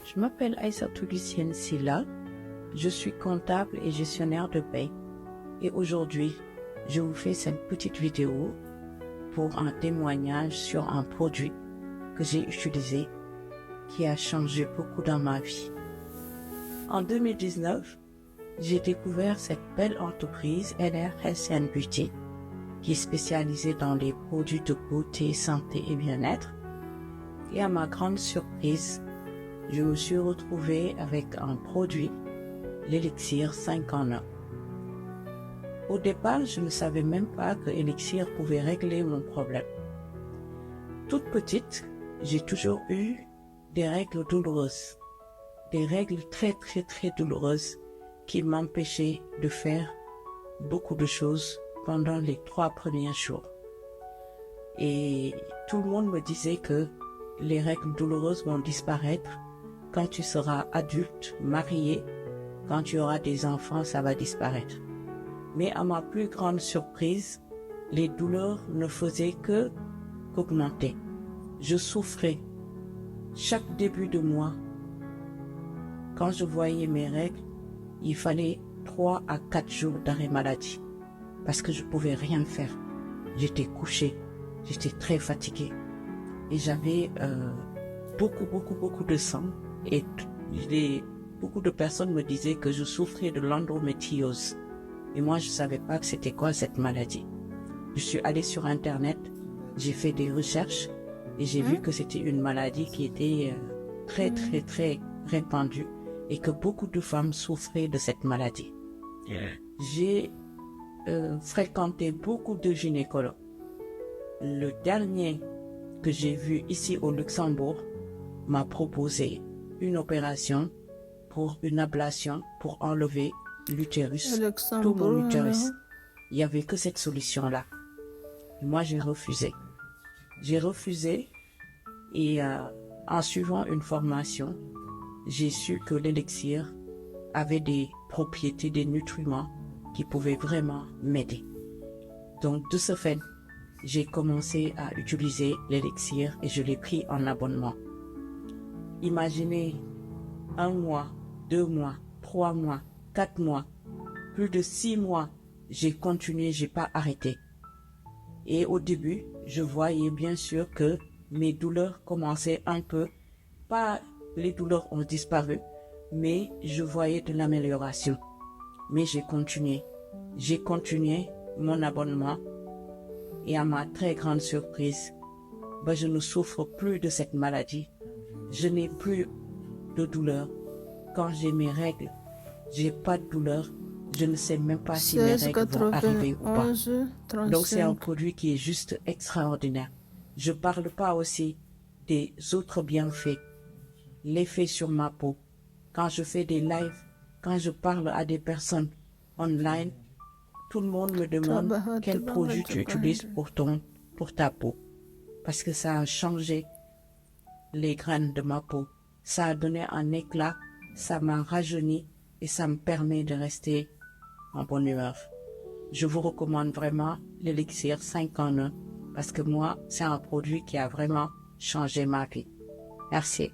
Je m'appelle Aïssatou Lucienne Silla, je suis comptable et gestionnaire de paie. Et aujourd'hui, je vous fais cette petite vidéo pour un témoignage sur un produit que j'ai utilisé qui a changé beaucoup dans ma vie. En 2019, j'ai découvert cette belle entreprise LR Health & Beauty qui est spécialisée dans les produits de beauté, santé et bien-être. Et à ma grande surprise, je me suis retrouvée avec un produit, l'Elixir 5 en 1. Au départ, je ne savais même pas que Elixir pouvait régler mon problème. Toute petite, j'ai toujours eu des règles douloureuses, des règles très douloureuses qui m'empêchaient de faire beaucoup de choses pendant les 3 premiers jours. Et tout le monde me disait que les règles douloureuses vont disparaître quand tu seras adulte, marié, quand tu auras des enfants, ça va disparaître. Mais à ma plus grande surprise, les douleurs ne faisaient qu'augmenter. Je souffrais chaque début de mois. Quand je voyais mes règles, il fallait 3 à 4 jours d'arrêt maladie parce que je ne pouvais rien faire. J'étais couchée, j'étais très fatiguée et j'avais beaucoup de sang et beaucoup de personnes me disaient que je souffrais de l'endométriose. Et moi, je ne savais pas que c'était quoi cette maladie. Je suis allée sur Internet, j'ai fait des recherches et j'ai vu que c'était une maladie qui était très répandue et que beaucoup de femmes souffraient de cette maladie. J'ai fréquenté beaucoup de gynécologues. Le dernier que j'ai vu ici au Luxembourg m'a proposé une opération pour une ablation pour enlever l'utérus, tout mon utérus. Il n'y avait que cette solution-là. Moi, j'ai refusé. J'ai refusé et en suivant une formation, j'ai su que l'élixir avait des propriétés, des nutriments qui pouvaient vraiment m'aider. Donc, de ce fait, j'ai commencé à utiliser l'élixir et je l'ai pris en abonnement. Imaginez 1 mois, 2 mois, 3 mois, 4 mois, plus de 6 mois, j'ai continué, j'ai pas arrêté. Et au début, je voyais bien sûr que mes douleurs commençaient un peu, pas les douleurs ont disparu, mais je voyais de l'amélioration. Mais j'ai continué mon abonnement et à ma très grande surprise, je ne souffre plus de cette maladie. Je n'ai plus de douleur. Quand j'ai mes règles, j'ai pas de douleur. Je ne sais même pas si mes règles vont arriver ou pas. Donc c'est un produit qui est juste extraordinaire. Je parle pas aussi des autres bienfaits, l'effet sur ma peau. Quand je fais des lives, quand je parle à des personnes online, tout le monde me demande quel produit tu utilises pour ta peau. Parce que ça a changé les graines de ma peau. Ça a donné un éclat, ça m'a rajeuni et ça me permet de rester en bonne humeur. Je vous recommande vraiment l'Elixir 5 en 1 parce que moi, c'est un produit qui a vraiment changé ma vie. Merci.